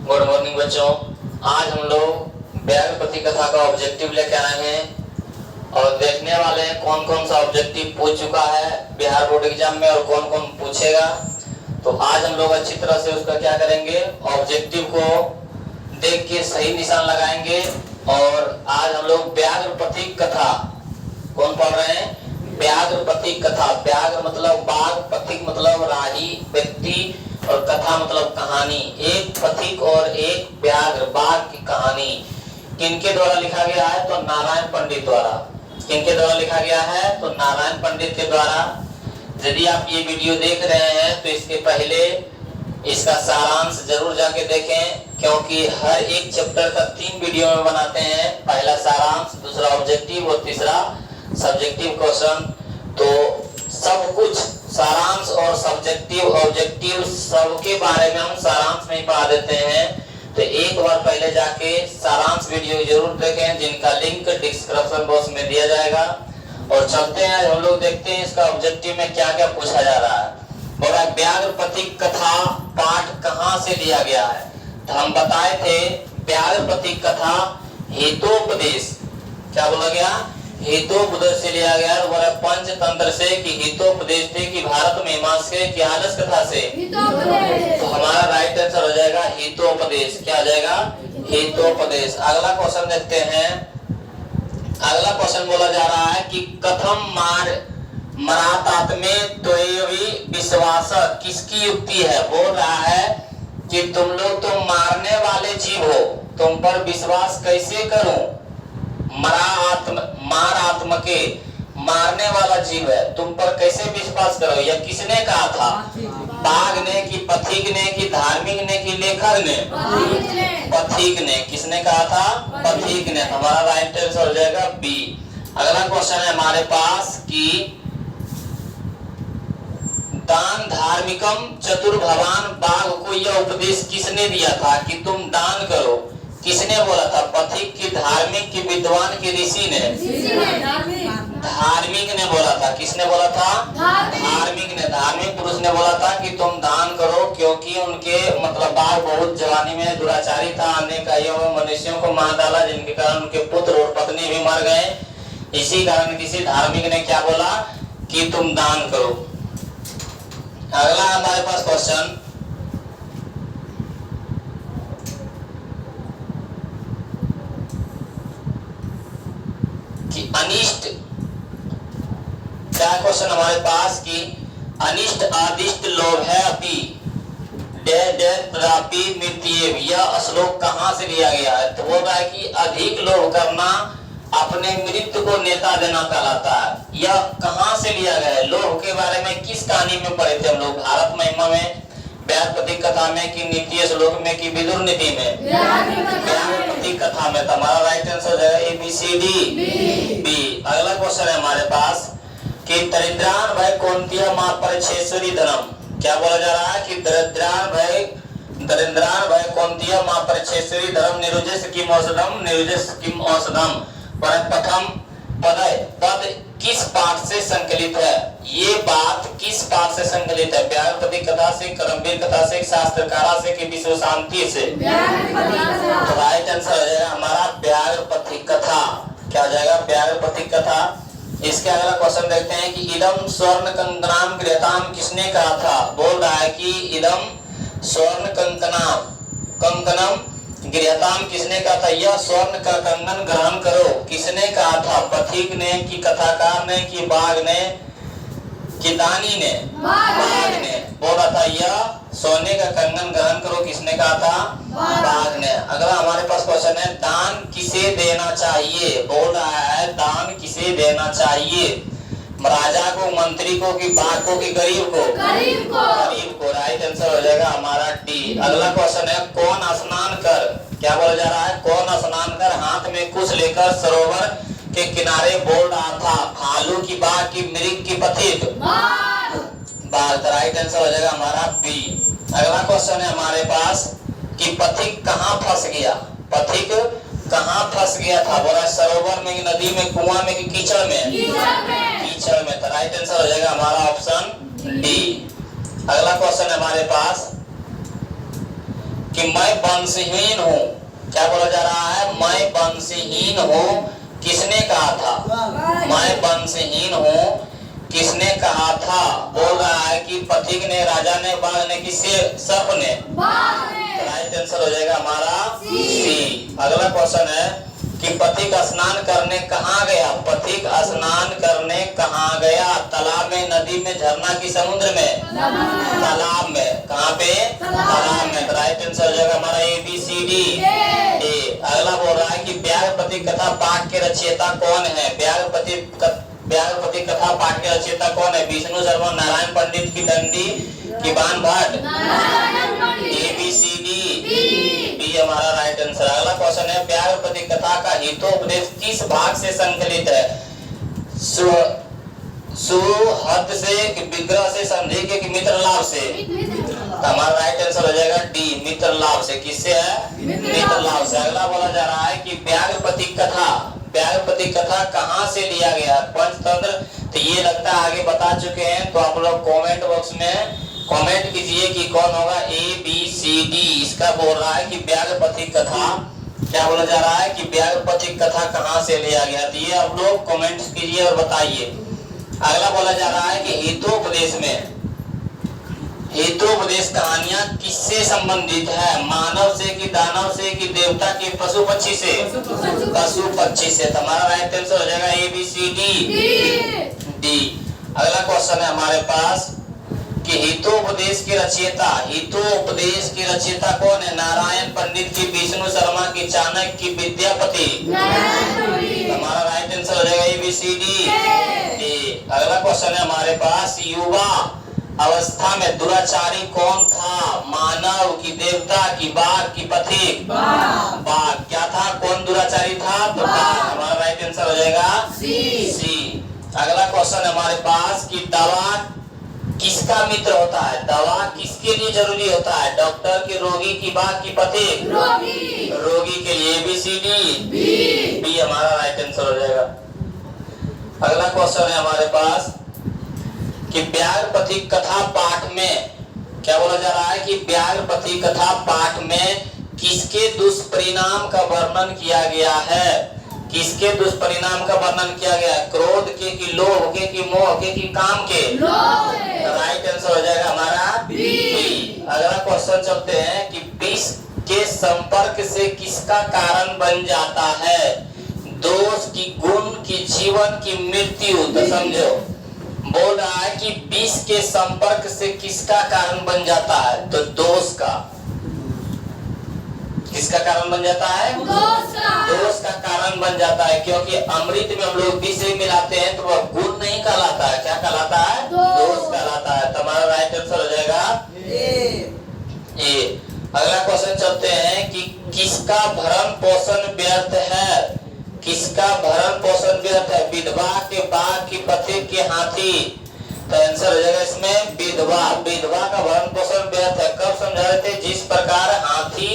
Good morning बच्चों। आज हम लोग व्याघ्र पति कथा का ऑब्जेक्टिव लेके आए हैं और देखने वाले हैं कौन कौन सा ऑब्जेक्टिव पूछ चुका है बिहार बोर्ड एग्जाम में और कौन कौन पूछेगा। तो आज हम लोग अच्छी तरह से उसका क्या करेंगे, ऑब्जेक्टिव को देख के सही निशान लगाएंगे। और आज हम लोग व्याघ्र पति कथा कौन पढ़ रहे हैं, व्याघ्र पति कथा। व्याघ्र मतलब बाघ, पथिक मतलब राही व्यक्ति और कथा मतलब कहानी। एक पथिक और एक व्याघ्र बाघ की कहानी किनके द्वारा लिखा गया है, तो नारायण पंडित द्वारा। किनके द्वारा लिखा गया है, तो नारायण पंडित के द्वारा। यदि आप ये वीडियो देख रहे हैं तो इसके पहले इसका सारांश जरूर जाके देखें, क्योंकि हर एक चैप्टर का 3 वीडियो में बनाते हैं। पहला सारांश, दूसरा ऑब्जेक्टिव और तीसरा सब्जेक्टिव क्वेश्चन। तो सब कुछ सारांश और सब्जेक्टिव ऑब्जेक्टिव सबके बारे में हम सारांश में ही पढ़ा देते हैं। तो एक बार पहले जाके सारांश वीडियो जरूर देखें, जिनका लिंक डिस्क्रिप्शन बॉक्स में दिया जाएगा। और चलते हैं, हम लोग देखते हैं इसका ऑब्जेक्टिव में क्या क्या पूछा जा रहा है। बोला व्याघ्र पति कथा पाठ कहाँ से लिया गया है। तो हम बताए थे व्याघ्र पति कथा हितोपदेश, क्या बोला गया, हितोपदेश से लिया गया। बोला पंचतंत्र से कि हितोपदेश थे कि भारत में हिमांशु की आदर्श कथा से। तो हमारा राइट आंसर हो जाएगा हितोपदेश। क्या हो जाएगा, हितोपदेश। अगला क्वेश्चन देखते हैं। अगला क्वेश्चन बोला जा रहा है कि कथम मरातात्मे त्वयि विश्वास, किसकी युक्ति है। बोल रहा है कि तुम लोग तो मारने वाले जीव हो, तुम पर विश्वास कैसे करूं। मार आत्म के मारने वाला जीव है, तुम पर कैसे विश्वास करो। यह किसने कहा था, बाघ ने कि पथिक ने कि धार्मिक ने कि लेखक ने, पथिक ने। किसने कहा था, पथिक ने। हमारा राइट आंसर हो जाएगा बी। अगला क्वेश्चन है हमारे पास कि दान धार्मिकम चतुर्भवान, बाघ को यह उपदेश किसने दिया था कि तुम दान करो। किसने बोला था, पथिक की, धार्मिक की, विद्वान की, ऋषि ने। धार्मिक ने बोला था। किसने बोला था, धार्मिक ने। धार्मिक पुरुष ने बोला था कि तुम दान करो, क्योंकि उनके मतलब बाघ बहुत जवानी में दुराचारी था, अनेक मनुष्यों को मार डाला, जिनके कारण उनके पुत्र और पत्नी भी मर गए। इसी कारण किसी धार्मिक ने क्या बोला कि तुम दान करो। अगला हमारे पास क्वेश्चन कि अनिष्ट, क्या क्वेश्चन हमारे पास कि अनिष्ट आदिष्ट लोभ है अपि मृत्यु, यह श्लोक कहाँ से लिया गया है। तो बोल रहा है कि अधिक लोभ करना अपने मृत्यु को नेता देना कहलाता है। यह कहाँ से लिया गया है, लोभ के बारे में किस कहानी में पढ़े थे हम लोग, भारत महिमा में, व्याघ्र पति कथा में कि नीति श्लोक में कि विदुर नीति में, व्याघ्र पति कथा में। तो हमारा राइट आंसर हो जाएगा ABCD बी। अगला क्वेश्चन है हमारे पास कि दरिद्रान भय कौंतिया मां परिच्छेश्वरी धनम। क्या बोला जा रहा है कि दरिद्रान भय कौंतिया मां परिच्छेश्वरी धनम निरुजस किम औषधम। प्रथम पद किस पाठ से संकलित है। ये बात किस पाठ से संकलित है, व्याघ्र पति कथा से, करमवीर कथा से, शास्त्रकारा से कि विश्व शांति से। तो राइट आंसर हो जाएगा हमारा व्याघ्र पति कथा। क्या हो जाएगा, व्याघ्र पति कथा। इसके अगला क्वेश्चन देखते हैं कि इदम स्वर्ण कंकणाम गृहताम किसने कहा था। बोल रहा है कि इदम स्वर्ण कंकणम गृहताम किसने कहा था, यह स्वर्ण का कंगन ग्रहण करो। किसने कहा था, पथिक ने कि कथाकार ने कि बाघ ने कि दानी ने, बाघ ने। बोला था यह सोने का कंगन ग्रहण करो, किसने कहा था, बाघ ने। अगला हमारे पास क्वेश्चन है दान किसे देना चाहिए। बोल रहा है दान किसे देना चाहिए, राजा को, मंत्री को कि बाघ को कि गरीब को, गरीब को। राइट आंसर हो जाएगा हमारा डी। अगला क्वेश्चन है कौन स्नान कर, क्या बोला जा रहा है, कौन स्नान कर हाथ में कुछ लेकर सरोवर के किनारे बोल रहा था, भालू की, बाघ की, मृग की, पथिक, बाघ। राइट आंसर हो जाएगा हमारा बी। अगला क्वेश्चन है हमारे पास कि पथिक कहाँ फंस गया। पथिक कहाँ फंस गया था, बोला सरोवर में, नदी में, कुआं में कि कीचड़ में, कीचड़ में। तो राइट आंसर हो जाएगा हमारा ऑप्शन डी। अगला क्वेश्चन है हमारे पास कि मैं वंशहीन हूँ। क्या बोला जा रहा है? मैं वंशहीन हूँ। किसने कहा था? मैं वंशहीन हूँ किसने कहा था? बोल रहा है कि पथिक ने, राजा ने, बाघ ने, किससे? सर्प ने। राइट आंसर हो जाएगा हमारा सी। अगला क्वेश्चन है कि पथिक स्नान करने कहाँ गया? पथिक स्नान करने कहाँ गया? तालाब में, नदी में, झरना की समुद्र में? तालाब में। कहाँ पे? तालाब में। राइट आंसर हो जाएगा हमारा ए बी सी डी ए। अगला बोल रहा है कि व्याघ्रपति कथा पाठ के रचयिता कौन है? व्याघ्रपति कथा पाठ के रचयिता कौन है? विष्णु शर्मा, नारायण पंडित की दंडी, की Bana Bhatta? A B C D B हमारा राइट आंसर। अगला क्वेश्चन है व्याघ्रपति कथा का हितोपदेश किस भाग से संकलित है? सुहद से, विग्रह से, संधि के, कि मित्र लाभ से? हमारा राइट आंसर हो जाएगा डी, मित्र लाभ से। किससे है? मित्र लाभ से। अगला बोला जा रहा है कि व्याघ्रपति कथा कहाँ से लिया गया? पंचतंत्र। तो ये लगता है आगे बता चुके हैं, तो आप लोग कमेंट बॉक्स में कमेंट कीजिए कि कौन होगा। ए बी सी डी इसका बोल रहा है कि व्याघ्रपति कथा, क्या बोला जा रहा है कि व्याघ्रपति कथा कहाँ से लिया गया? तो ये आप लोग कमेंट कीजिए और बताइए। अगला बोला जा रहा है कि हितोपदेश में, हितोपदेश कहानियां किससे संबंधित है? मानव से, कि दानव से, कि देवता, की पशु पक्षी से? पशु पक्षी से। हमारा राइट आंसर हो जाएगा ए बी सी डी। अगला क्वेश्चन है हमारे पास कि हितोपदेश के रचयिता, हितोपदेश के रचयिता कौन है? नारायण पंडित, की विष्णु शर्मा, की चाणक्य, की विद्यापति? हमारा राइट आंसर हो जाएगा ए बी सी डी। अगला क्वेश्चन है हमारे पास युवा अवस्था में दुराचारी कौन था? मानव, की देवता, की बाघ, की पथिक? बाघ। क्या था? कौन दुराचारी था? तो बाघ। हमारा राइट आंसर हो जाएगा सी। अगला क्वेश्चन हमारे पास कि दवा किसका मित्र होता है? दवा किसके लिए जरूरी होता है? डॉक्टर, के, रोगी, की, बाघ, की पथिक? रोगी के लिए। बी सी डी बी हमारा राइट आंसर हो जाएगा। अगला क्वेश्चन है हमारे पास कि व्याघ्रपति कथा पाठ में, क्या बोला जा रहा है कि व्याघ्रपति कथा पाठ में किसके दुष्परिणाम का वर्णन किया गया है? किसके दुष्परिणाम का वर्णन किया गया है? क्रोध के, कि लोभ के, कि मोह के, कि काम के? राइट आंसर हो जाएगा हमारा बी। अगला क्वेश्चन चलते हैं कि विष के संपर्क से किसका कारण बन जाता है? दोष, की गुण, की जीवन, की मृत्यु? तो समझो, बोल रहा है कि विष के संपर्क से किसका कारण बन जाता है? तो दोष का। किसका कारण बन जाता है? दोष का कारण बन जाता है, क्योंकि अमृत में हम लोग विष मिलाते हैं तो वह गुण नहीं कहलाता है। क्या कहलाता है? दोष कहलाता है। तुम्हारा राइट आंसर हो जाएगा ए। अगला क्वेश्चन चलते हैं कि किसका भरण पोषण व्यर्थ है? किसका भरण पोषण व्यर्थ है? विधवा, के, बाघ, की पथिक, के, हाथी? तो आंसर हो जाएगा इसमें विधवा। विधवा का भरण पोषण व्यर्थ है। कब समझा रहे थे? जिस प्रकार हाथी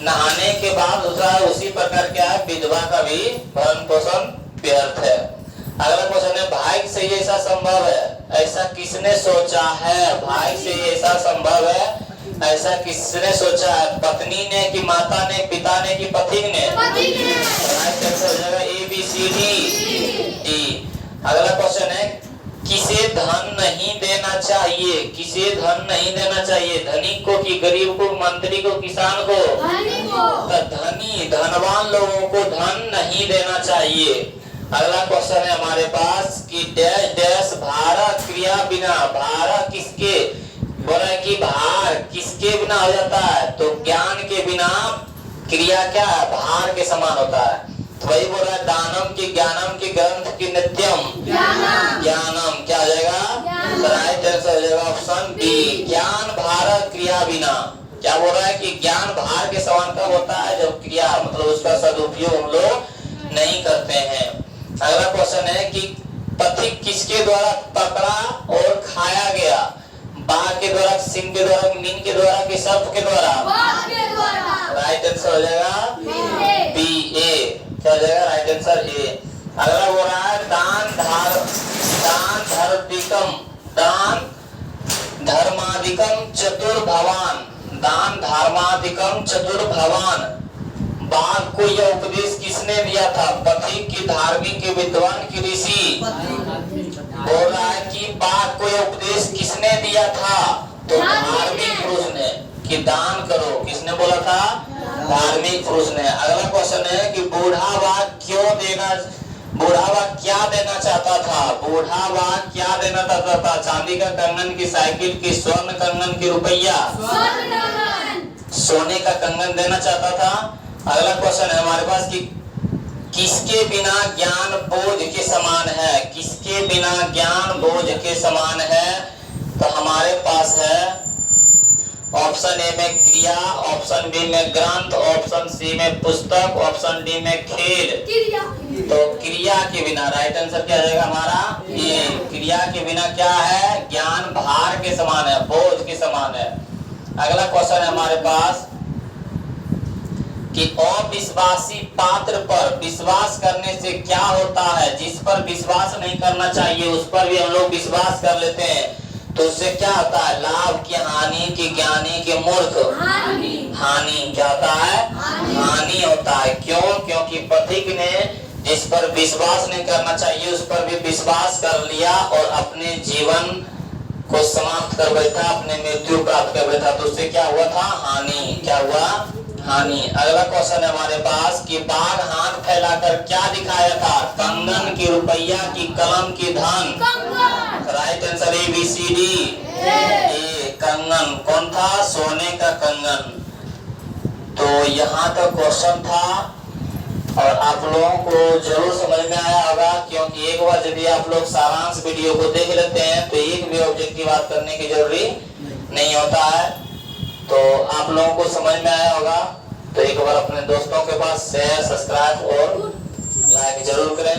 नहाने के बाद होता है, उसी प्रकार क्या है? विधवा का भी भरण पोषण व्यर्थ है। अगला क्वेश्चन है भाग्य से ऐसा संभव है? ऐसा किसने सोचा है? भाग्य से ऐसा संभव है, ऐसा किसने सोचा है? पत्नी ने, कि माता ने, पिता ने, कि पथिक ने? राइट आंसर हो जाएगा ए बी सी डी। अगला क्वेश्चन है किसे धन नहीं देना चाहिए? किसे धन नहीं देना चाहिए? धनिक को, कि गरीब को, मंत्री को, किसान को? धनी, धनवान लोगों को धन नहीं देना चाहिए। अगला क्वेश्चन है हमारे पास कि डैश डैश भारा क्रिया बिना, भारा किसके? बोला कि भार किसके बिना हो जाता है? तो ज्ञान के बिना क्रिया क्या है? भार के समान होता है। तो वही बोल रहा है दानम की, ज्ञानम की, ग्रंथ की, नित्यम ज्ञानम। क्या हो जाएगा? राइट आंसर हो जाएगा ऑप्शन बी, ज्ञान भार क्रिया बिना। क्या बोल रहा है कि ज्ञान भार के समान कब होता है? जब क्रिया मतलब उसका सदुपयोग हम लोग नहीं करते हैं। अगला क्वेश्चन है कि पथिक किसके द्वारा पकड़ा और खाया गया? बाघ के द्वारा, सिंह के द्वारा, मीन के द्वारा, कि सर्प के द्वारा? राइट आंसर हो जाएगा बी ए। क्या हो जाएगा? राइट आंसर ए। अगला बोल रहा है दान धर्मादिकम चतुर्भवान। दान धर्माधिकम चतुर्भवान। बाघ को यह उपदेश किसने दिया था? पथिक की धार्मिक की विद्वान की ऋषि। बोल रहा है कि बाघ को यह उपदेश किसने दिया था? तो धार्मिक पुरुष ने, कि दान करो। किसने बोला था? धार्मिक पुरुष ने। अगला क्वेश्चन है कि बूढ़ा बाघ क्या देना चाहता था? बूढ़ा बाघ क्या देना चाहता था? चांदी का कंगन की साइकिल की स्वर्ण कंगन की रुपया? सोने का कंगन देना चाहता था। अगला क्वेश्चन है हमारे पास कि किसके बिना ज्ञान बोझ के समान है? किसके बिना ज्ञान बोझ के समान है? तो हमारे पास है ऑप्शन ए में क्रिया, ऑप्शन बी में ग्रंथ, ऑप्शन सी में पुस्तक, ऑप्शन डी में खेल। तो क्रिया के बिना राइट आंसर क्या रहेगा हमारा? ये क्रिया के बिना क्या है? ज्ञान भार के समान है, बोझ के समान है। अगला क्वेश्चन है हमारे पास कि अविश्वासी पात्र पर विश्वास करने से क्या होता है? जिस पर विश्वास नहीं करना चाहिए उस पर भी हम लोग विश्वास कर लेते हैं, तो उससे क्या होता है? लाभ की हानि की, ज्ञानी के मूर्ख हानि। क्या होता है? हानि होता है। क्यों? क्योंकि पथिक ने जिस पर विश्वास नहीं करना चाहिए उस पर भी विश्वास कर लिया और अपने जीवन को समाप्त कर बैठा, अपने मृत्यु प्राप्त कर बैठा, तो उससे क्या हुआ था? हानि। क्या हुआ? हानि। अगला क्वेश्चन है हमारे पास कि बाघ हाथ फैलाकर क्या दिखाया था? कंगन की, रुपया की, कलम की, धन। Right answer A B C D. A कंगन। कौन था? सोने का कंगन। तो यहाँ तक क्वेश्चन था और आप लोगों को जरूर समझ में आया होगा, क्योंकि एक बार यदि आप लोग सारांश वीडियो को देख लेते हैं तो एक भी ऑब्जेक्ट की बात करने की जरूरी नहीं होता है। तो आप लोगों को समझ में आया होगा। तो एक बार अपने दोस्तों के पास शेयर, सब्सक्राइब और लाइक जरूर करें।